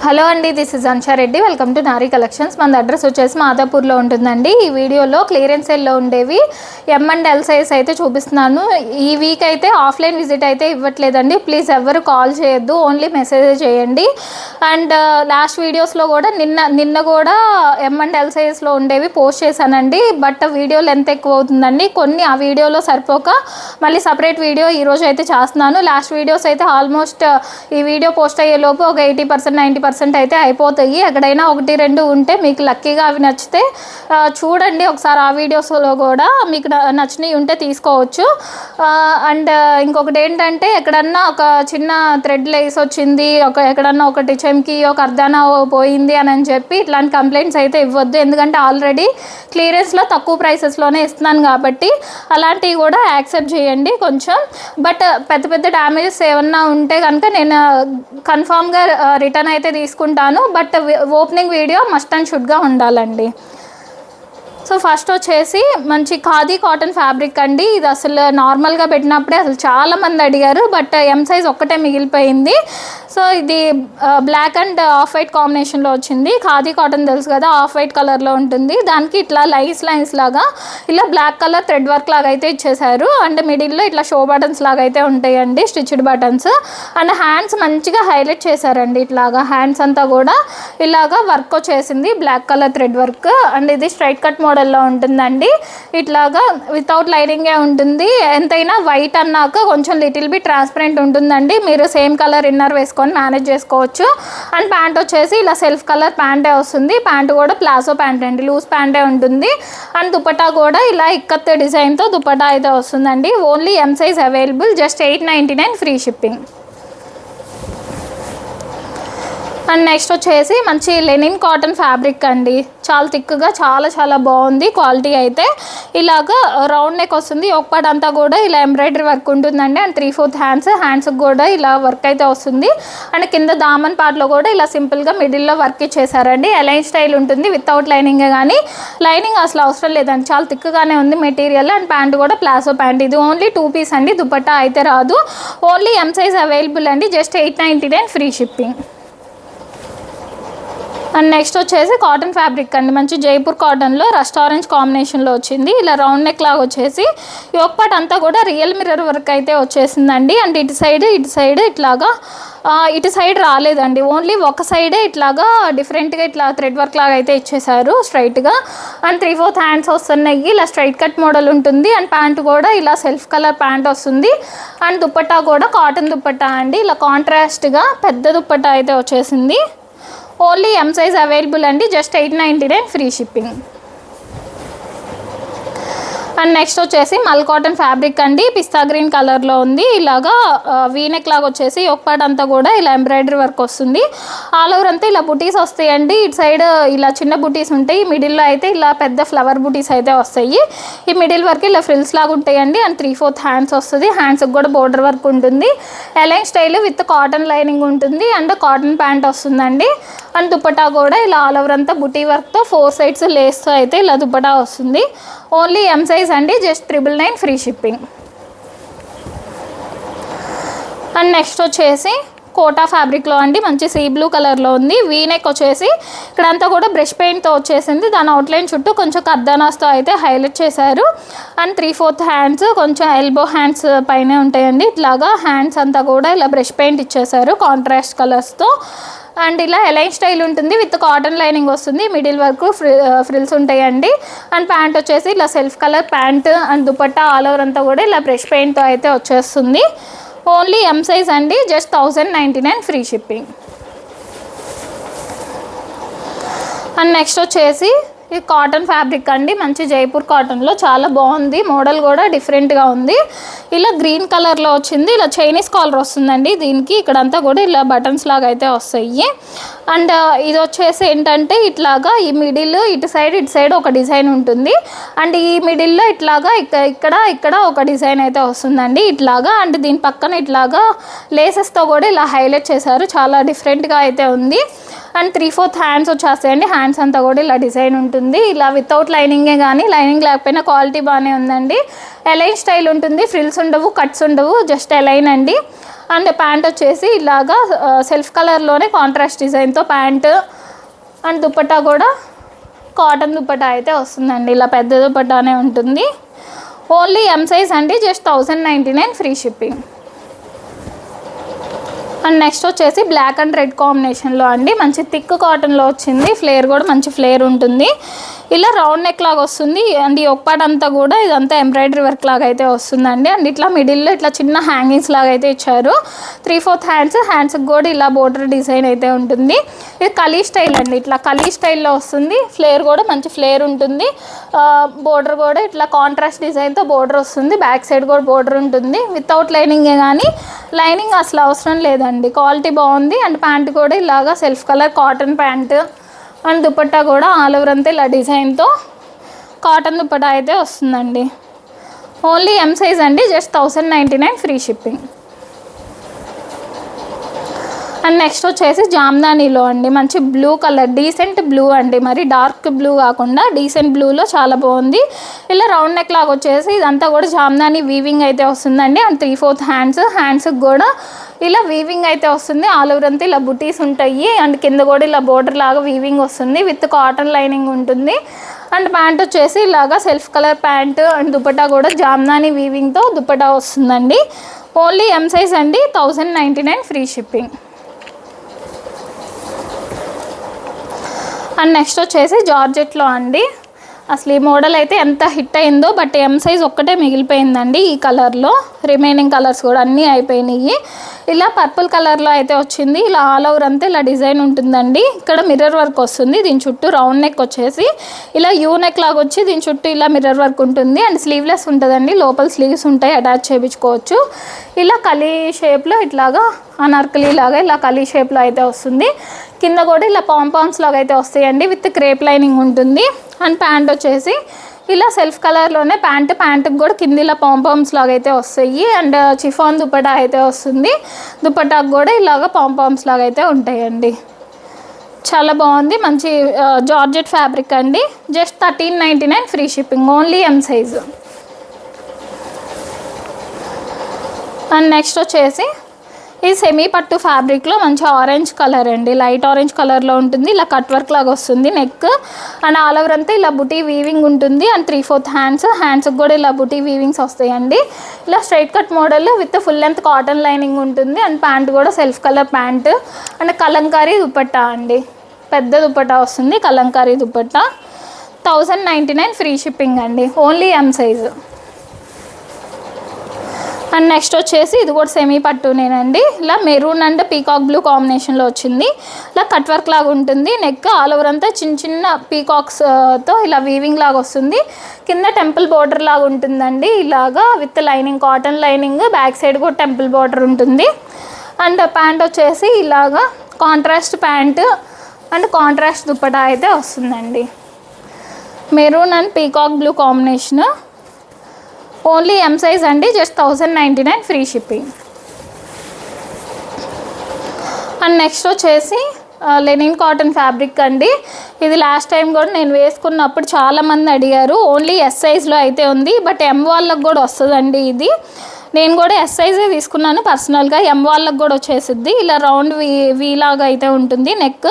Hello అండి, this is Ansha Reddy. Welcome to Nari collections. మన address వచ్చేసి మాదాపూర్లో ఉంటుందండి. ఈ వీడియోలో క్లియరెన్స్ సేల్లో ఉండేవి M&L సైజ్ అయితే చూపిస్తున్నాను. ఈ వీక్ అయితే ఆఫ్లైన్ విజిట్ అయితే ఇవ్వట్లేదండి. ప్లీజ్ ఎవరు కాల్ చేయొద్దు, ఓన్లీ మెసేజ్ చేయండి. అండ్ లాస్ట్ వీడియోస్లో కూడా నిన్న కూడా M&L సైజ్లో ఉండేవి పోస్ట్ చేశానండి. బట్ వీడియో లెంత్ ఎక్కువ అవుతుందండి. కొన్ని ఆ వీడియోలో సరిపోక మళ్ళీ సపరేట్ వీడియో ఈరోజు అయితే చేస్తున్నాను. లాస్ట్ వీడియోస్ అయితే ఆల్మోస్ట్ ఈ వీడియో పోస్ట్ అయ్యేలోపు ఒక 80% 90% అయితే అయిపోతాయి. ఎక్కడైనా 1-2 ఉంటే మీకు లక్కీగా అవి నచ్చితే చూడండి ఒకసారి. ఆ వీడియోస్లో కూడా మీకు నచ్చినవి ఉంటే తీసుకోవచ్చు. అండ్ ఇంకొకటి ఏంటంటే, ఎక్కడన్నా ఒక చిన్న థ్రెడ్ లేస్ వచ్చింది, ఎక్కడన్నా ఒకటి చెమ్కి ఒక అర్ధాన పోయింది అని చెప్పి ఇట్లాంటి కంప్లైంట్స్ అయితే ఇవ్వద్దు. ఎందుకంటే ఆల్రెడీ క్లియరెన్స్లో తక్కువ ప్రైసెస్లోనే ఇస్తున్నాను కాబట్టి అలాంటివి కూడా యాక్సెప్ట్ చేయండి కొంచెం. బట్ పెద్ద డ్యామేజెస్ ఏమన్నా ఉంటే కనుక నేను కన్ఫామ్గా రిటర్న్ అయితే తీసుకుంటాను. But opening video must and షుడ్గా ఉండాలండి. సో ఫస్ట్ వచ్చేసి మంచి ఖాదీ కాటన్ ఫ్యాబ్రిక్ అండి. ఇది అసలు నార్మల్గా పెట్టినప్పుడే అసలు చాలామంది అడిగారు, బట్ ఎం సైజ్ ఒక్కటే మిగిలిపోయింది. సో ఇది బ్లాక్ అండ్ ఆఫ్ వైట్ కాంబినేషన్లో వచ్చింది. ఖాదీ కాటన్ తెలుసు కదా, ఆఫ్ వైట్ కలర్లో ఉంటుంది. దానికి ఇట్లా లైన్స్ లాగా ఇలా బ్లాక్ కలర్ థ్రెడ్ వర్క్ లాగా అయితే ఇచ్చేసారు. అండ్ మిడిల్లో ఇట్లా షో బటన్స్ లాగా అయితే ఉంటాయండి, స్టిచ్డ్ బటన్స్. అండ్ హ్యాండ్స్ మంచిగా హైలైట్ చేశారండి. ఇట్లాగా హ్యాండ్స్ అంతా కూడా ఇలాగా వర్క్ వచ్చేసింది, black colour thread work. And ఇది స్ట్రైట్ కట్ మోడల్లో ఉంటుందండి. ఇట్లాగా వితౌట్ లైనింగే ఉంటుంది. ఎంతైనా వైట్ అన్నాక కొంచెం లిటిల్ బిట్ ట్రాన్స్పరెంట్ ఉంటుందండి. మీరు సేమ్ కలర్ ఇన్నర్ వేసుకొని మేనేజ్ చేసుకోవచ్చు. అండ్ ప్యాంట్ వచ్చేసి ఇలా సెల్ఫ్ కలర్ ప్యాంటే వస్తుంది. ప్యాంట్ కూడా ప్లాజో ప్యాంట్ అండి, లూజ్ ప్యాంటే ఉంటుంది. అండ్ దుపట్టా కూడా ఇలా ఇక్కత్ డిజైన్తో దుపట్టా అయితే వస్తుందండి. Only M size available, just 899 free shipping. And next వచ్చేసి మంచి లెనిన్ కాటన్ ఫ్యాబ్రిక్ అండి. చాలా థిక్గా చాలా బాగుంది క్వాలిటీ అయితే. ఇలాగా రౌండ్ నెక్ వస్తుంది. ఒక పార్ట్ అంతా కూడా ఇలా ఎంబ్రాయిడరీ వర్క్ ఉంటుందండి. అండ్ 3/4 హ్యాండ్స్కి కూడా ఇలా వర్క్ అయితే వస్తుంది. అండ్ కింద దామన్ పార్ట్లో కూడా ఇలా సింపుల్గా మిడిల్లో వర్క్ ఇచ్చేసారండి. అలైన్ స్టైల్ ఉంటుంది వితౌట్ లైనింగ్. కానీ లైనింగ్ అసలు అవసరం లేదండి, చాలా థిక్గానే ఉంది మెటీరియల్. అండ్ ప్యాంట్ కూడా ప్లాజో ప్యాంట్. ఇది ఓన్లీ 2 పీస్ అండి, దుపట్టా అయితే రాదు. ఓన్లీ ఎం సైజ్ అవైలబుల్ అండి, just 899 free shipping. And next వచ్చేసి కాటన్ ఫ్యాబ్రిక్ అండి. మంచి జైపూర్ కాటన్లో రస్ట్ ఆరెంజ్ కాంబినేషన్లో వచ్చింది. ఇలా రౌండ్ నెక్ లాగా వచ్చేసి ఒక పార్ట్ అంతా కూడా రియల్ మిర్రర్ వర్క్ అయితే వచ్చేసిందండి. అండ్ ఇటు సైడ్ ఇట్లాగా ఇటు సైడ్ రాలేదండి, ఓన్లీ ఒక సైడే ఇట్లాగా డిఫరెంట్గా ఇట్లా థ్రెడ్ వర్క్ లాగా అయితే ఇచ్చేసారు స్ట్రైట్గా. అండ్ 3/4 హ్యాండ్స్ వస్తున్నాయి. ఇలా స్ట్రైట్ కట్ మోడల్ ఉంటుంది. అండ్ ప్యాంట్ కూడా ఇలా సెల్ఫ్ కలర్ ప్యాంట్ వస్తుంది. అండ్ దుపట్టా కూడా కాటన్ దుపట్టా అండి. ఇలా కాంట్రాస్ట్గా పెద్ద దుపట్టా అయితే వచ్చేసింది. ఓన్లీ ఎం సైజ్ అవైలబుల్ అండి, just 899 free shipping. And next వచ్చేసి మల్ కాటన్ ఫ్యాబ్రిక్ అండి. పిస్తా గ్రీన్ కలర్లో ఉంది. ఇలాగా వీనెక్ లాగా వచ్చేసి ఒక పార్ట్ అంతా కూడా ఇలా ఎంబ్రాయిడరీ వర్క్ వస్తుంది. ఆల్ ఓవర్ అంతా ఇలా బుటీస్ వస్తాయండి. ఇటు సైడ్ ఇలా చిన్న బుటీస్ ఉంటాయి, మిడిల్లో అయితే ఇలా పెద్ద ఫ్లవర్ బుటీస్ అయితే వస్తాయి. ఈ మిడిల్ వరకు ఇలా ఫ్రిల్స్ లాగా ఉంటాయండి. అండ్ 3/4 హ్యాండ్స్ వస్తుంది. హ్యాండ్స్కి కూడా బోర్డర్ వర్క్ ఉంటుంది. Align style with cotton lining ఉంటుంది. అండ్ కాటన్ ప్యాంట్ వస్తుందండి. అండ్ దుపట్టా కూడా ఇలా ఆల్ ఓవర్ అంతా బుటీ వర్క్తో 4 సైడ్స్ లేస్తో అయితే ఇలా దుపట్టా వస్తుంది. ఓన్లీ ఎం సైజ్ అండి, just 999 free shipping. And next వచ్చేసి కోటా ఫ్యాబ్రిక్లో అండి. మంచి సీ బ్లూ కలర్లో ఉంది. వీనెక్ వచ్చేసి ఇక్కడంతా కూడా బ్రష్ పెయింట్తో వచ్చేసింది. దాని అవుట్లైన్ చుట్టూ కొంచెం కర్దానాస్తో అయితే హైలైట్ చేశారు. అండ్ 3/4 హ్యాండ్స్ కొంచెం ఎల్బో హ్యాండ్స్ పైన ఉంటాయండి. ఇట్లాగా హ్యాండ్స్ అంతా కూడా ఇలా బ్రష్ పెయింట్ ఇచ్చేసారు కాంట్రాస్ట్ కలర్స్తో. అండ్ ఇలా ఎలైన్ స్టైల్ ఉంటుంది విత్ కాటన్ లైనింగ్ వస్తుంది. మిడిల్ వరకు ఫ్రిల్స్ ఉంటాయండి. అండ్ ప్యాంట్ వచ్చేసి ఇలా self colour pant. And dupatta all over అంతా కూడా ఇలా బ్రష్ పెయింట్తో అయితే వచ్చేస్తుంది. ఓన్లీ ఎం సైజ్ అండి, just 1099 free shipping. And next వచ్చేసి ఇది కాటన్ ఫ్యాబ్రిక్ అండి. మంచి జైపూర్ కాటన్లో చాలా బాగుంది. మోడల్ కూడా డిఫరెంట్గా ఉంది. ఇలా గ్రీన్ కలర్లో వచ్చింది. ఇలా చైనీస్ కాలర్ వస్తుందండి దీనికి. ఇక్కడంతా కూడా ఇలా బటన్స్ లాగా అయితే వస్తాయి. అండ్ ఇది వచ్చేసి ఏంటంటే ఇట్లాగా ఈ మిడిల్ ఇటు సైడ్ ఒక డిజైన్ ఉంటుంది. అండ్ ఈ మిడిల్లో ఇట్లాగా ఇక్కడ ఒక డిజైన్ అయితే వస్తుందండి ఇట్లాగా. అండ్ దీని పక్కన ఇట్లాగా లేసెస్తో కూడా ఇలా హైలైట్ చేశారు. చాలా డిఫరెంట్గా అయితే ఉంది. అండ్ 3/4 హ్యాండ్స్ వచ్చేస్తాయండి. హ్యాండ్స్ అంతా కూడా ఇలా డిజైన్ ఉంటుంది. ఇలా వితౌట్ లైనింగే, కానీ లైనింగ్ లేకపోయినా క్వాలిటీ బాగానే ఉందండి. ఎలైన్ స్టైల్ ఉంటుంది. ఫ్రిల్స్ ఉండవు, కట్స్ ఉండవు, జస్ట్ ఎలైన్ అండి. అండ్ ప్యాంట్ వచ్చేసి ఇలాగా సెల్ఫ్ కలర్లోనే కాంట్రాస్ట్ డిజైన్తో ప్యాంట్ అండ్ దుపట్టా కూడా కాటన్ దుపట్టా అయితే వస్తుందండి. ఇలా పెద్ద దుపట్టానే ఉంటుంది. ఓన్లీ ఎం సైజ్ అండి, just 1099 free shipping. And next వచ్చేసి బ్లాక్ అండ్ రెడ్ కాంబినేషన్లో అండి, మంచి థిక్ కాటన్లో వచ్చింది. ఫ్లేర్ కూడా మంచి ఫ్లేర్ ఉంటుంది. ఇలా రౌండ్ నెక్ లాగా వస్తుంది. అండ్ ఈ ఒక్కపాటు అంతా కూడా ఇదంతా ఎంబ్రాయిడరీ వర్క్ లాగా అయితే వస్తుందండి. అండ్ ఇట్లా మిడిల్లో ఇట్లా చిన్న హ్యాంగింగ్స్ లాగా అయితే ఇచ్చారు. 3/4 హ్యాండ్స్కి కూడా ఇలా బోర్డర్ డిజైన్ అయితే ఉంటుంది. ఇది కలీ స్టైల్ అండి, ఇట్లా కలీ స్టైల్లో వస్తుంది. ఫ్లేర్ కూడా మంచి ఫ్లేర్ ఉంటుంది. బోర్డర్ కూడా ఇట్లా కాంట్రాస్ట్ డిజైన్తో బోర్డర్ వస్తుంది. బ్యాక్ సైడ్ కూడా బోర్డర్ ఉంటుంది. వితౌట్ లైనింగే, కానీ లైనింగ్ అసలు అవసరం లేదండి. క్వాలిటీ బాగుంది. అండ్ ప్యాంట్ కూడా ఇలాగా self colour cotton pant and dupatta కూడా ఆల్ ఓవర్ అంతా ఇలా డిజైన్తో కాటన్ దుపట్టా అయితే వస్తుందండి. ఓన్లీ ఎం సైజ్ అండి, just 1099 free shipping. And next వచ్చేసి జామ్దానీలో అండి, మంచి బ్లూ కలర్, డీసెంట్ బ్లూ అండి, మరి డార్క్ బ్లూ కాకుండా డీసెంట్ బ్లూలో చాలా బాగుంది. ఇలా రౌండ్ నెక్ లాగా వచ్చేసి ఇదంతా కూడా జామ్దానీ వీవింగ్ అయితే వస్తుందండి. అండ్ 3/4 హ్యాండ్స్కి కూడా ఇలా వీవింగ్ అయితే వస్తుంది. ఆల్ ఓవర్ అంతా ఇలా బుటీస్ ఉంటాయి. అండ్ కింద కూడా ఇలా బోర్డర్ లాగా వీవింగ్ వస్తుంది. విత్ కాటన్ లైనింగ్ ఉంటుంది. అండ్ ప్యాంట్ వచ్చేసి ఇలాగా self colour pant and dupatta కూడా జామ్దానీ వీవింగ్తో దుపట్టా వస్తుందండి. ఓన్లీ ఎం సైజ్ అండి, 1099 ఫ్రీ షిప్పింగ్. అండ్ నెక్స్ట్ వచ్చేసి జార్జెట్లో అండి, అసలు ఈ మోడల్ అయితే ఎంత హిట్ అయిందో, బట్ ఎం సైజ్ ఒక్కటే మిగిలిపోయిందండి ఈ కలర్లో. రిమైనింగ్ కలర్స్ కూడా అన్నీ అయిపోయినాయి. ఇలా పర్పుల్ కలర్లో అయితే వచ్చింది. ఇలా ఆల్ ఓవర్ అంతా ఇలా డిజైన్ ఉంటుందండి. ఇక్కడ మిర్రర్ వర్క్ వస్తుంది. దీని చుట్టూ రౌండ్ నెక్ వచ్చేసి ఇలా యూ నెక్ లాగా వచ్చి దీని చుట్టూ ఇలా మిర్రర్ వర్క్ ఉంటుంది. అండ్ స్లీవ్లెస్ ఉంటుందండి, లోపల స్లీవ్స్ ఉంటాయి, అటాచ్ చేయించుకోవచ్చు. ఇలా కలీ షేప్లో ఇట్లాగా అనార్కలి లాగా ఇలా కలీ షేప్లో అయితే వస్తుంది. కింద కూడా ఇలా పాంపాన్స్ లాగా అయితే వస్తాయండి, విత్ క్రేప్ లైనింగ్ ఉంటుంది. అండ్ ప్యాంట్ వచ్చేసి ఇలా సెల్ఫ్ కలర్లోనే ప్యాంటుకి కూడా కింద ఇలా పాంపామ్స్ లాగా అయితే వస్తాయి. అండ్ చిఫాన్ దుపట్టా అయితే వస్తుంది. దుపట్టాకు కూడా ఇలాగ పాంపామ్స్ లాగా అయితే ఉంటాయండి. చాలా బాగుంది. మంచి జార్జెట్ ఫ్యాబ్రిక్ అండి, just 1399 free shipping. Only M size. And next వచ్చేసి ఇది సెమీ పట్టు ఫ్యాబ్రిక్లో మంచి ఆరెంజ్ కలర్ అండి, లైట్ ఆరెంజ్ కలర్లో ఉంటుంది. ఇలా కట్ వర్క్ లాగా వస్తుంది నెక్. అండ్ ఆల్ ఓవర్ అంతా ఇలా బుటీ వీవింగ్ ఉంటుంది. అండ్ 3/4 హ్యాండ్స్కి కూడా ఇలా బుటీ వీవింగ్స్ వస్తాయండి. ఇలా straight cut model with full length cotton lining ఉంటుంది. అండ్ ప్యాంట్ కూడా self colour pant and Kalamkari dupatta అండి, పెద్ద దుపట్టా వస్తుంది, కలంకారీ దుపట్టా. 1099 ఫ్రీ షిప్పింగ్ అండి, only M size. And next వచ్చేసి ఇది కూడా సెమీ పట్టునేనండి. ఇలా మెరూన్ అండ్ పీకాక్ బ్లూ కాంబినేషన్లో వచ్చింది. ఇలా కట్ వర్క్ లాగా ఉంటుంది. నెక్ ఆల్ ఓవర్ అంతా చిన్న చిన్న పీకాక్స్తో ఇలా వీవింగ్ లాగా వస్తుంది. కింద టెంపుల్ బార్డర్ లాగా ఉంటుందండి, ఇలాగా with lining, cotton lining. Back side కూడా టెంపుల్ బార్డర్ ఉంటుంది. అండ్ ప్యాంట్ వచ్చేసి ఇలాగా contrast pant and contrast dupatta అయితే వస్తుందండి. Maroon and peacock blue combination. Only M size అండి, just 1099 free shipping. And next వచ్చేసి లెనిన్ కాటన్ ఫ్యాబ్రిక్ అండి. ఇది లాస్ట్ టైం కూడా నేను వేసుకున్నప్పుడు చాలామంది అడిగారు. ఓన్లీ ఎస్ సైజ్లో అయితే ఉంది, బట్ ఎం వాళ్ళకి కూడా వస్తుందండి ఇది. నేను కూడా ఎస్ సైజే తీసుకున్నాను పర్సనల్గా. ఎం వాళ్ళకి కూడా వచ్చేసిద్ది. ఇలా రౌండ్ వీ లాగా అయితే ఉంటుంది నెక్.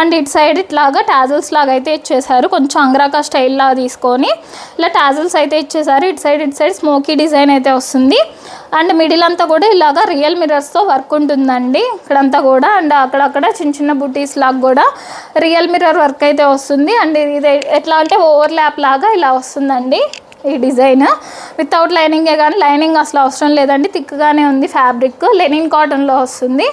అండ్ ఇటు సైడ్ ఇట్లాగా టాజిల్స్ లాగా అయితే ఇచ్చేసారు, కొంచెం అంగ్రాకా స్టైల్ లాగా తీసుకొని ఇలా టాజిల్స్ అయితే ఇచ్చేసారు. ఇటు సైడ్ స్మోకీ డిజైన్ అయితే వస్తుంది. అండ్ మిడిల్ అంతా కూడా ఇలాగా రియల్ మిర్రర్స్తో వర్క్ ఉంటుందండి ఇక్కడంతా కూడా. అండ్ అక్కడక్కడ చిన్న చిన్న బుటీస్ లాగా కూడా రియల్ మిర్రర్ వర్క్ అయితే వస్తుంది. అండ్ ఇది ఎట్లా అంటే ఓవర్ ల్యాప్ లాగా ఇలా వస్తుందండి ఈ డిజైన్. వితౌట్ లైనింగే, కానీ లైనింగ్ అసలు అవసరం లేదండి, థిక్గానే ఉంది ఫ్యాబ్రిక్. లెనిన్ కాటన్లో వస్తుంది.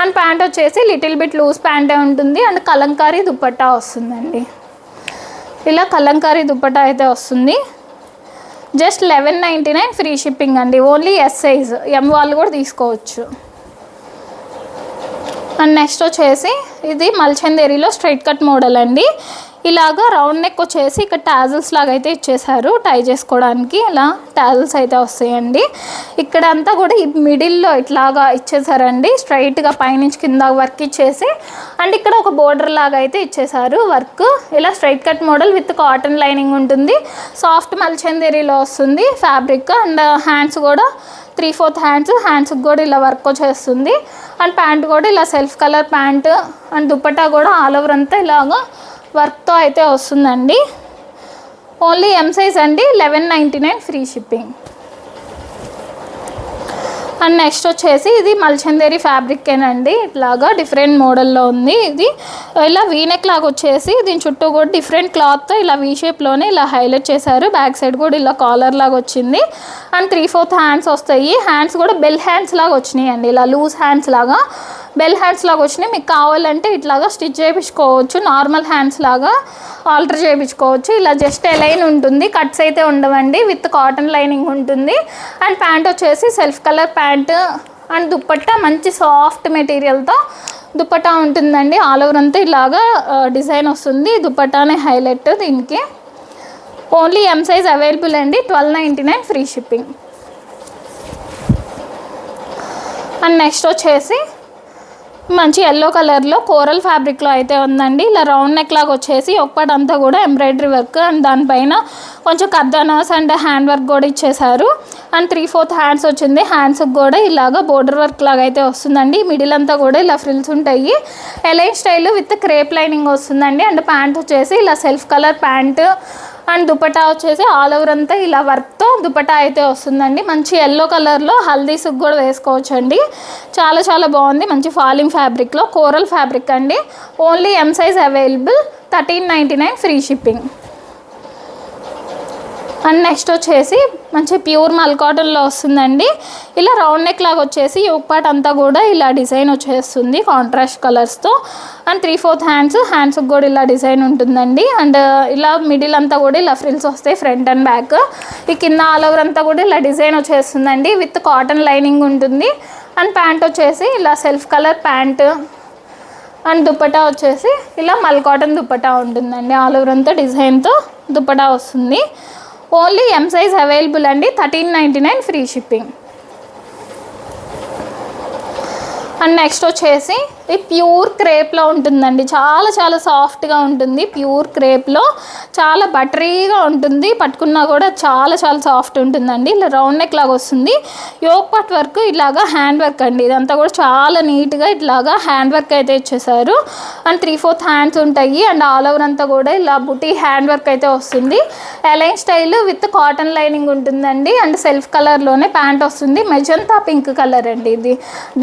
అండ్ ప్యాంట్ వచ్చేసి లిటిల్ బిట్ లూజ్ ప్యాంటే ఉంటుంది. అండ్ కలంకారీ దుపట్టా వస్తుందండి. ఇలా కలంకారీ దుపట్టా అయితే వస్తుంది. జస్ట్ 1199 ఫ్రీ షిప్పింగ్ అండి, ఓన్లీ ఎస్ సైజ్. ఎం వాళ్ళు కూడా తీసుకోవచ్చు. అండ్ నెక్స్ట్ వచ్చేసి ఇది మల్చందేరిలో స్ట్రైట్ కట్ మోడల్ అండి. ఇలాగా రౌండ్ నెక్ వచ్చేసి ఇక్కడ టాజల్స్ లాగా అయితే ఇచ్చేసారు టై చేసుకోవడానికి. ఇలా టాజల్స్ అయితే వస్తాయండి. ఇక్కడ అంతా కూడా ఈ మిడిల్లో ఇట్లాగా ఇచ్చేసారండి, స్ట్రైట్గా పైనుంచి కింద వర్క్ ఇచ్చేసి. అండ్ ఇక్కడ ఒక బోర్డర్ లాగా అయితే ఇచ్చేసారు వర్క్. ఇలా straight cut model with cotton lining ఉంటుంది. సాఫ్ట్ మల్చందేరీలో వస్తుంది ఫ్యాబ్రిక్. అండ్ హ్యాండ్స్ కూడా 3/4 హ్యాండ్స్కి కూడా ఇలా వర్క్ వచ్చేస్తుంది. అండ్ ప్యాంట్ కూడా ఇలా self colour pant. And dupatta కూడా ఆల్ ఓవర్ అంతా ఇలాగా వర్క్తో అయితే వస్తుందండి. ఓన్లీ ఎం సైజ్ అండి, 1199 ఫ్రీ షిప్పింగ్. అండ్ నెక్స్ట్ వచ్చేసి ఇది మల్చందేరి ఫ్యాబ్రిక్కేనండి, ఇట్లాగా డిఫరెంట్ మోడల్లో ఉంది. ఇది ఇలా వీనెక్ లాగా వచ్చేసి దీని చుట్టూ కూడా డిఫరెంట్ క్లాత్తో ఇలా వీ షేప్లోనే ఇలా హైలైట్ చేశారు. బ్యాక్ సైడ్ కూడా ఇలా కాలర్ లాగా వచ్చింది. అండ్ 3/4 హ్యాండ్స్ వస్తాయి. హ్యాండ్స్ కూడా బెల్ హ్యాండ్స్ లాగా వచ్చినాయి అండి, ఇలా లూజ్ హ్యాండ్స్ లాగా బెల్ హ్యాండ్స్ లాగా వచ్చినాయి. మీకు కావాలంటే ఇట్లాగా స్టిచ్ చేయించుకోవచ్చు, నార్మల్ హ్యాండ్స్ లాగా ఆల్టర్ చేయించుకోవచ్చు. ఇలా జస్ట్ ఎలైన్ ఉంటుంది, కట్స్ అయితే ఉండవండి, విత్ కాటన్ లైనింగ్ ఉంటుంది. అండ్ ప్యాంట్ వచ్చేసి self colour pant. And dupatta మంచి సాఫ్ట్ మెటీరియల్తో దుపట్టా ఉంటుందండి. ఆల్ ఓవర్ అంతా ఇలాగా డిజైన్ వస్తుంది. దుపట్టానే హైలైట్ దీనికి. ఓన్లీ ఎం సైజ్ అవైలబుల్ అండి, 1299 ఫ్రీ షిప్పింగ్. అండ్ నెక్స్ట్ వచ్చేసి మంచి ఎల్లో కలర్లో కోరల్ ఫ్యాబ్రిక్లో అయితే ఉందండి. ఇలా రౌండ్ నెక్ లాగా వచ్చేసి ఒకపాటు అంతా కూడా ఎంబ్రాయిడరీ వర్క్. అండ్ దానిపైన కొంచెం కర్దానాస్ అండ్ హ్యాండ్ వర్క్ కూడా ఇచ్చేసారు. అండ్ 3/4 హ్యాండ్స్ వచ్చింది. హ్యాండ్స్కి కూడా ఇలాగ బోర్డర్ వర్క్ లాగా అయితే వస్తుందండి. మిడిల్ అంతా కూడా ఇలా ఫ్రిల్స్ ఉంటాయి. Align style with crepe lining వస్తుందండి. అండ్ ప్యాంట్ వచ్చేసి ఇలా self colour pant. And dupatta వచ్చేసి ఆల్ ఓవర్ అంతా ఇలా వర్క్తో దుపట్టా అయితే వస్తుందండి. మంచి ఎల్లో కలర్లో హల్దీస్కి కూడా వేసుకోవచ్చు అండి. చాలా చాలా బాగుంది. మంచి ఫాలింగ్ ఫ్యాబ్రిక్లో కోరల్ ఫ్యాబ్రిక్ అండి. Only M size available, 1399 free shipping. And next వచ్చేసి మంచి ప్యూర్ మల్ కాటన్లో వస్తుందండి. ఇలా రౌండ్ నెక్ లాగా వచ్చేసి ఒక పార్ట్ అంతా కూడా ఇలా డిజైన్ వచ్చేస్తుంది కాంట్రాస్ట్ కలర్స్తో. అండ్ 3/4 హ్యాండ్స్కి కూడా ఇలా డిజైన్ ఉంటుందండి. అండ్ ఇలా మిడిల్ అంతా కూడా ఇలా ఫ్రిల్స్ వస్తాయి ఫ్రంట్ అండ్ బ్యాక్. ఈ కింద ఆల్ ఓవర్ అంతా కూడా ఇలా డిజైన్ వచ్చేస్తుందండి, విత్ కాటన్ లైనింగ్ ఉంటుంది. అండ్ ప్యాంట్ వచ్చేసి ఇలా self colour pant. And dupatta వచ్చేసి ఇలా మల్ కాటన్ దుపట్టా ఉంటుందండి. ఆల్ ఓవర్ అంతా డిజైన్తో దుపట్టా వస్తుంది. ఓన్లీ ఎం సైజ్ అవైలబుల్ అండి, 1399 ఫ్రీ షిప్పింగ్. అండ్ నెక్స్ట్ వచ్చేసి ఇది ప్యూర్ క్రేప్లో ఉంటుందండి. చాలా చాలా సాఫ్ట్గా ఉంటుంది. ప్యూర్ క్రేప్లో చాలా బటరీగా ఉంటుంది. పట్టుకున్నా కూడా చాలా చాలా సాఫ్ట్ ఉంటుందండి. ఇలా రౌండ్ నెక్ లాగా వస్తుంది. యోక్ పార్ట్ వర్క్ ఇలాగా హ్యాండ్ వర్క్ అండి. ఇదంతా కూడా చాలా నీట్గా ఇట్లాగా హ్యాండ్ వర్క్ అయితే ఇచ్చేసారు. అండ్ 3/4 హ్యాండ్స్ ఉంటాయి. అండ్ ఆల్ ఓవర్ అంతా కూడా ఇలా బుటీ హ్యాండ్ వర్క్ అయితే వస్తుంది. Align style with cotton lining ఉంటుందండి. అండ్ సెల్ఫ్ కలర్లోనే ప్యాంట్ వస్తుంది. మెజంతా పింక్ కలర్ అండి, ఇది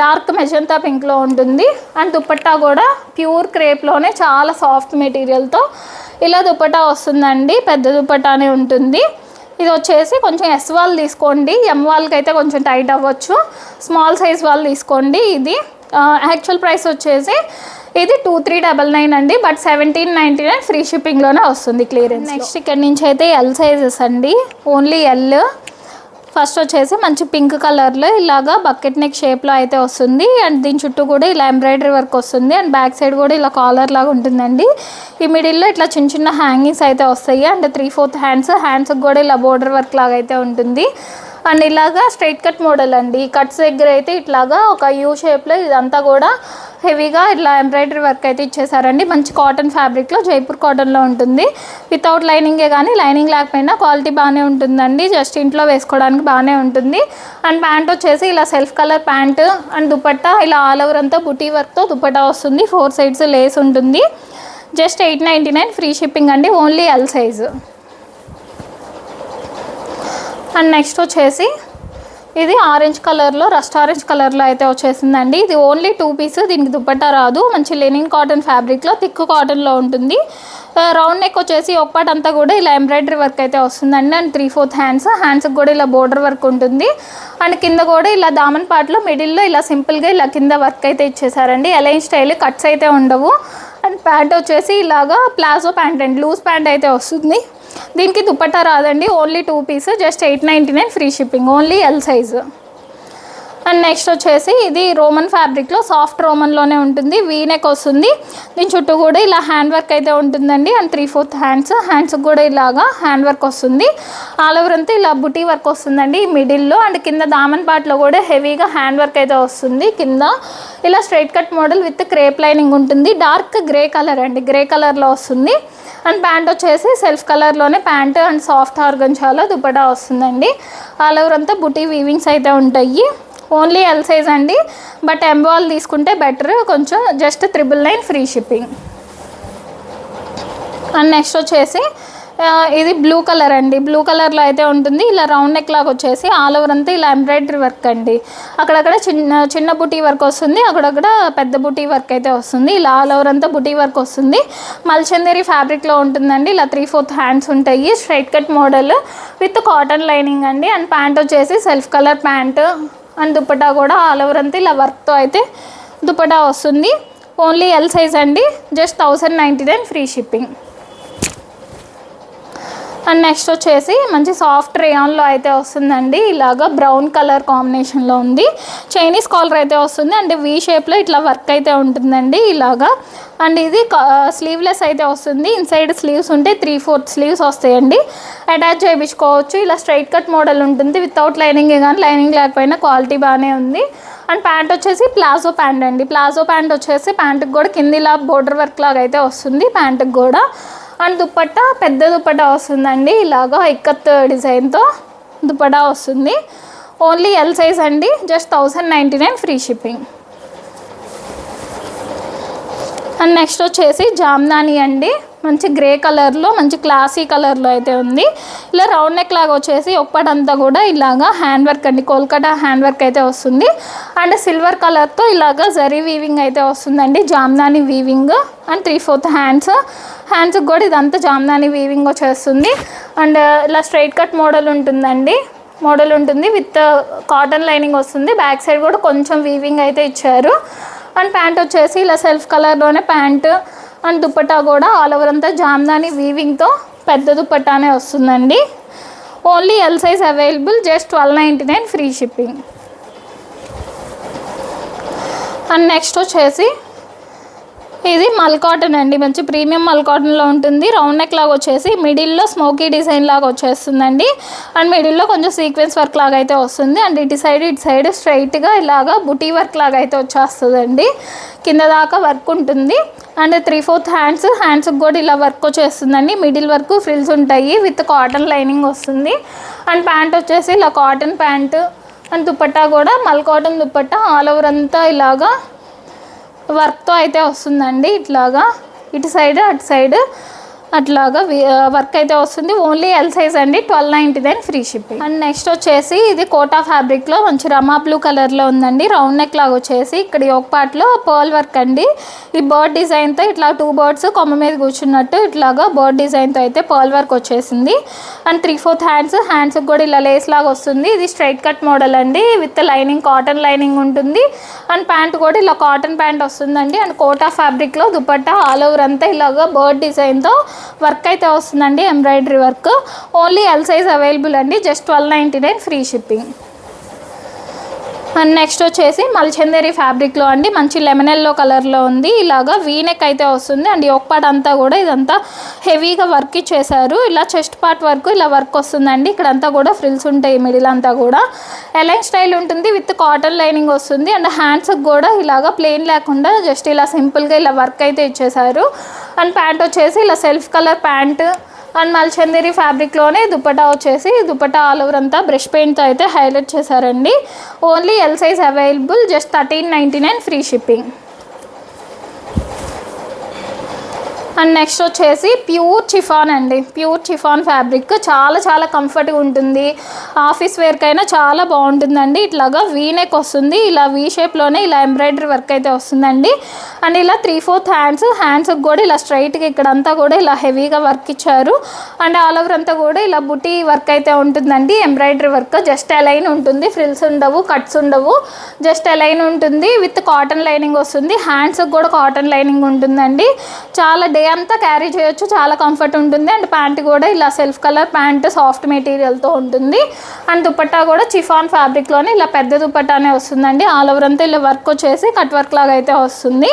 డార్క్ మెజంతా పింక్లో ఉంటుంది. అండ్ దుపట్టా కూడా ప్యూర్ క్రేప్లోనే చాలా సాఫ్ట్ మెటీరియల్తో ఇలా దుపట్టా వస్తుందండి. పెద్ద దుపట్టానే ఉంటుంది. ఇది వచ్చేసి కొంచెం ఎస్ వాళ్ళు తీసుకోండి, ఎం వాళ్ళకి అయితే కొంచెం టైట్ అవ్వచ్చు. స్మాల్ సైజ్ వాళ్ళు తీసుకోండి. ఇది యాక్చువల్ ప్రైస్ వచ్చేసి ఇది 2399 అండి, బట్ 1799 ఫ్రీ షిప్పింగ్లోనే వస్తుంది క్లియరెన్స్. నెక్స్ట్ ఇక్కడ నుంచి అయితే ఎల్ సైజెస్ అండి, ఓన్లీ ఎల్. ఫస్ట్ వచ్చేసి మంచి పింక్ కలర్లో ఇలాగా బకెట్ నెక్ షేప్లో అయితే వస్తుంది. అండ్ దీని చుట్టూ కూడా ఇలా ఎంబ్రాయిడరీ వర్క్ వస్తుంది. అండ్ బ్యాక్ సైడ్ కూడా ఇలా కాలర్ లాగా ఉంటుందండి. ఈ మిడిల్లో ఇట్లా చిన్న చిన్న హ్యాంగింగ్స్ అయితే వస్తాయి. అండ్ 3/4 హ్యాండ్స్కి కూడా ఇలా బోర్డర్ వర్క్ లాగా అయితే ఉంటుంది. అండ్ ఇలాగా స్ట్రైట్ కట్ మోడల్ అండి. ఈ కట్స్ దగ్గర అయితే ఇట్లాగా ఒక యూ షేప్లో ఇదంతా కూడా హెవీగా ఇట్లా ఎంబ్రాయిడరీ వర్క్ అయితే ఇచ్చేసారండి. మంచి కాటన్ ఫ్యాబ్రిక్లో, జైపూర్ కాటన్లో ఉంటుంది. వితౌట్ లైనింగే కానీ లైనింగ్ లేకపోయినా క్వాలిటీ బాగానే ఉంటుందండి. జస్ట్ ఇంట్లో వేసుకోవడానికి బాగానే ఉంటుంది. అండ్ ప్యాంట్ వచ్చేసి ఇలా self colour pant. And dupatta ఇలా ఆల్ ఓవర్ అంతా బుటీ వర్క్తో దుపట్టా వస్తుంది. 4 సైడ్స్ లేస్ ఉంటుంది. జస్ట్ 899 ఫ్రీ షిప్పింగ్ అండి, only L size. And next వచ్చేసి ఇది ఆరెంజ్ కలర్లో, రస్ట్ ఆరెంజ్ కలర్లో అయితే వచ్చేసిందండి. ఇది ఓన్లీ 2 పీస్, దీనికి దుపట్టా రాదు. మంచి లెనిన్ కాటన్ ఫ్యాబ్రిక్లో థిక్ కాటన్లో ఉంటుంది. రౌండ్ నెక్ వచ్చేసి ఒక పార్ట్ అంతా కూడా ఇలా ఎంబ్రాయిడరీ వర్క్ అయితే వస్తుందండి. అండ్ 3/4 హ్యాండ్స్కి కూడా ఇలా బోర్డర్ వర్క్ ఉంటుంది. అండ్ కింద కూడా ఇలా దామన్ పార్ట్లో మిడిల్లో ఇలా సింపుల్గా ఇలా కింద వర్క్ అయితే ఇచ్చేసారండి. ఎలైన్ స్టైల్, కట్స్ అయితే ఉండవు. అండ్ ప్యాంట్ వచ్చేసి ఇలాగా ప్లాజో ప్యాంట్ అండి, లూజ్ ప్యాంట్ అయితే వస్తుంది. దీనికి దుపట్టా రాదండి, only 2 piece, just 899 free shipping, only L size. And next వచ్చేసి ఇది రోమన్ ఫ్యాబ్రిక్లో సాఫ్ట్ రోమన్లోనే ఉంటుంది, వీనెక్ వస్తుంది. దీని చుట్టూ కూడా ఇలా హ్యాండ్ వర్క్ అయితే ఉంటుందండి. అండ్ 3/4 హ్యాండ్స్కి కూడా ఇలాగా హ్యాండ్ వర్క్ వస్తుంది. ఆల్ ఓవర్ అంతా ఇలా బుటీ వర్క్ వస్తుందండి ఈ మిడిల్లో. అండ్ కింద దామన్ పార్ట్లో కూడా హెవీగా హ్యాండ్ వర్క్ అయితే వస్తుంది. కింద ఇలా straight cut model with crepe lining ఉంటుంది. డార్క్ గ్రే కలర్ అండి, గ్రే కలర్లో వస్తుంది. అండ్ ప్యాంట్ వచ్చేసి సెల్ఫ్ కలర్లోనే ప్యాంట్ అండ్ సాఫ్ట్ ఆర్గంజాలో దుపట్టా వస్తుందండి. ఆల్ ఓవర్ అంతా బుటీ వీవింగ్స్ అయితే ఉంటాయి. ఓన్లీ ఎల్ సైజ్ అండి, బట్ ఎంబాల్ తీసుకుంటే బెటర్, కొంచెం just 999 free shipping. And next వచ్చేసి ఇది బ్లూ కలర్ అండి, బ్లూ కలర్లో అయితే ఉంటుంది. ఇలా రౌండ్ నెక్ లాగా వచ్చేసి ఆల్ ఓవర్ అంతా ఇలా ఎంబ్రాయిడరీ వర్క్ అండి. అక్కడక్కడ చిన్న బుటీ వర్క్ వస్తుంది, అక్కడక్కడ పెద్ద బుటీ వర్క్ అయితే వస్తుంది. ఇలా ఆల్ ఓవర్ అంతా బుటీ వర్క్ వస్తుంది. మల్చందేరి ఫ్యాబ్రిక్లో ఉంటుందండి. ఇలా 3/4 హ్యాండ్స్ ఉంటాయి. Straight cut model with cotton lining అండి. అండ్ ప్యాంట్ వచ్చేసి self colour pant. And dupatta కూడా ఆల్ ఓవర్ అంతా ఇలా వర్క్తో అయితే దుపట్టా వస్తుంది. ఓన్లీ ఎల్ సైజ్ అండి, just 1099 free shipping. And next వచ్చేసి మంచి సాఫ్ట్ రేయాన్లో అయితే వస్తుందండి. ఇలాగా బ్రౌన్ కలర్ కాంబినేషన్లో ఉంది. చైనీస్ కాలర్ అయితే వస్తుంది. అండ్ వీ షేప్లో ఇట్లా వర్క్ అయితే ఉంటుందండి ఇలాగా. అండ్ ఇది స్లీవ్లెస్ అయితే వస్తుంది. ఇన్సైడ్ స్లీవ్స్ ఉంటే 3/4 స్లీవ్స్ వస్తాయండి. అటాచ్ చేయించుకోవచ్చు. ఇలా స్ట్రైట్ కట్ మోడల్ ఉంటుంది వితౌట్ లైనింగ్, కానీ లైనింగ్ లేకపోయినా క్వాలిటీ బాగానే ఉంది. అండ్ ప్యాంట్ వచ్చేసి ప్లాజో ప్యాంట్ అండి. ప్లాజో ప్యాంట్ వచ్చేసి ప్యాంటుకి కూడా కింద ఇలా బోర్డర్ వర్క్ లాగా అయితే వస్తుంది ప్యాంటుకి కూడా. అండ్ దుపట్టా పెద్ద దుపట్టా వస్తుందండి. ఇలాగా ఇక్కత్ డిజైన్తో దుపట్టా వస్తుంది. ఓన్లీ ఎల్ సైజ్ అండి, just 1099 free shipping. And next వచ్చేసి జామ్దాని అండి. మంచి గ్రే కలర్లో మంచి క్లాసీ కలర్లో అయితే ఉంది. ఇలా రౌండ్ నెక్ లాగా వచ్చేసి ఒక్కటంతా కూడా ఇలాగా హ్యాండ్ వర్క్ అండి, కోల్కతా హ్యాండ్ వర్క్ అయితే వస్తుంది. అండ్ సిల్వర్ కలర్తో ఇలాగా జరీ వీవింగ్ అయితే వస్తుందండి, జామ్దాని వీవింగ్. అండ్ 3/4 హ్యాండ్స్కి కూడా ఇదంతా జామ్దాని వీవింగ్ వచ్చేస్తుంది. అండ్ ఇలా స్ట్రైట్ కట్ మోడల్ ఉంటుంది విత్ కాటన్ లైనింగ్ వస్తుంది. బ్యాక్ సైడ్ కూడా కొంచెం వీవింగ్ అయితే ఇచ్చారు. అండ్ ప్యాంట్ వచ్చేసి ఇలా సెల్ఫ్ కలర్లోనే ప్యాంట్. అండ్ దుపట్టా కూడా ఆల్ ఓవర్ అంతా జామ్దాని వీవింగ్తో పెద్ద దుపట్టానే వస్తుందండి. Only L size available, just 1299 free shipping. And next వచ్చేసి ఇది మల్ కాటన్ అండి, మంచి ప్రీమియం మల్ కాటన్లో ఉంటుంది. రౌండ్ నెక్ లాగా వచ్చేసి మిడిల్లో స్మోకీ డిజైన్ లాగా వచ్చేస్తుందండి. అండ్ మిడిల్లో కొంచెం సీక్వెన్స్ వర్క్ లాగా అయితే వస్తుంది. అండ్ ఇటు సైడ్ స్ట్రైట్గా ఇలాగా బుటీ వర్క్ లాగా అయితే వచ్చేస్తుందండి. కింద దాకా వర్క్ ఉంటుంది. అండ్ 3/4 హ్యాండ్స్కి కూడా ఇలా వర్క్ వచ్చేస్తుందండి. మిడిల్ వరకు ఫ్రిల్స్ ఉంటాయి విత్ కాటన్ లైనింగ్ వస్తుంది. అండ్ ప్యాంట్ వచ్చేసి ఇలా కాటన్ ప్యాంట్. అండ్ దుపట్టా కూడా మల్ కాటన్ దుపట్టా ఆల్ ఓవర్ అంతా ఇలాగా వర్క్తో అయితే వస్తుందండి. ఇట్లాగా ఇటు సైడ్ అటు సైడ్ అట్లాగా వర్క్ అయితే వస్తుంది. ఓన్లీ ఎల్ సైజ్ అండి, 1299 ఫ్రీ షిప్పింగ్. అండ్ నెక్స్ట్ వచ్చేసి ఇది కోటా ఫ్యాబ్రిక్లో మంచి రమా బ్లూ కలర్లో ఉందండి. రౌండ్ నెక్ లాగా వచ్చేసి ఇక్కడ ఒక పార్ట్లో పర్ల్ వర్క్ అండి. ఈ బర్డ్ డిజైన్తో ఇట్లా 2 బర్డ్స్ కొమ్మ మీద కూర్చున్నట్టు ఇట్లాగా బర్డ్ డిజైన్తో అయితే పర్ల్ వర్క్ వచ్చేసింది. అండ్ 3/4 హ్యాండ్స్కి కూడా ఇలా లేస్ లాగా వస్తుంది. ఇది స్ట్రైట్ కట్ మోడల్ అండి విత్ లైనింగ్, కాటన్ లైనింగ్ ఉంటుంది. అండ్ ప్యాంట్ కూడా ఇలా కాటన్ ప్యాంట్ వస్తుందండి. అండ్ కోటా ఫ్యాబ్రిక్లో దుపట్టా ఆల్ ఓవర్ అంతా ఇలాగా బర్డ్ డిజైన్తో వర్క్ అయితే వస్తుందండి, embroidery work. Only L size available అండి, just 1299 free shipping. And next వచ్చేసి మల్చందేరి ఫ్యాబ్రిక్లో అండి, మంచి లెమన్ ఎల్లో కలర్లో ఉంది. ఇలాగా వీనెక్ అయితే వస్తుంది. అండ్ ఒక పార్ట్ అంతా కూడా ఇదంతా హెవీగా వర్క్ ఇచ్చేసారు. ఇలా చెస్ట్ పార్ట్ వరకు ఇలా వర్క్ వస్తుందండి. ఇక్కడంతా కూడా ఫ్రిల్స్ ఉంటాయి, మిడిల్ అంతా కూడా ఎలైన్ స్టైల్ ఉంటుంది విత్ కాటన్ లైనింగ్ వస్తుంది. అండ్ హ్యాండ్స్కి కూడా ఇలాగా ప్లెయిన్ లేకుండా జస్ట్ ఇలా సింపుల్గా ఇలా వర్క్ అయితే ఇచ్చేసారు. అండ్ ప్యాంట్ వచ్చేసి ఇలా సెల్ఫ్ కలర్ ప్యాంట్. అండ్ మల్చందేరి ఫ్యాబ్రిక్లోనే దుపట్టా వచ్చేసి దుపట్టా ఆల్ ఓవర్ అంతా బ్రష్ పెయింట్తో అయితే హైలైట్ చేశారండి. Only L size available, just 1399 free shipping. And next వచ్చేసి ప్యూర్ చిఫాన్ అండి, ప్యూర్ చిఫాన్ ఫ్యాబ్రిక్ చాలా కంఫర్ట్గా ఉంటుంది. ఆఫీస్ వేర్కైనా చాలా బాగుంటుందండి. ఇట్లాగా వీనెక్ వస్తుంది, ఇలా వీ షేప్లోనే ఇలా ఎంబ్రాయిడరీ వర్క్ అయితే వస్తుందండి. అండ్ ఇలా 3/4 హ్యాండ్స్కి కూడా ఇలా స్ట్రైట్గా ఇక్కడంతా కూడా ఇలా హెవీగా వర్క్ ఇచ్చారు. అండ్ ఆల్ ఓవర్ అంతా కూడా ఇలా బుటీ వర్క్ అయితే ఉంటుందండి, ఎంబ్రాయిడరీ వర్క్. జస్ట్ అలైన్ ఉంటుంది, ఫ్రిల్స్ ఉండవు, కట్స్ ఉండవు, జస్ట్ అలైన్ ఉంటుంది విత్ కాటన్ లైనింగ్ వస్తుంది. హ్యాండ్స్కి కూడా కాటన్ లైనింగ్ ఉంటుందండి. చాలా డే అంతా క్యారీ చేయొచ్చు, చాలా కంఫర్ట్ ఉంటుంది. అండ్ ప్యాంట్ కూడా ఇలా సెల్ఫ్ కలర్ ప్యాంట్, సాఫ్ట్ మెటీరియల్తో ఉంటుంది. అండ్ దుపట్టా కూడా చిఫాన్ ఫ్యాబ్రిక్లోనే ఇలా పెద్ద దుపట్టానే వస్తుందండి. ఆల్ ఓవర్ అంతా ఇలా వర్క్ వచ్చేసి కట్ వర్క్ లాగా అయితే వస్తుంది.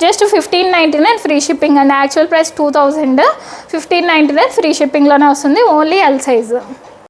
జస్ట్ 1599 ఫ్రీ షిప్పింగ్ అండి. యాక్చువల్ ప్రైస్ 2000, 1599 ఫ్రీ షిప్పింగ్లోనే వస్తుంది. Only L size.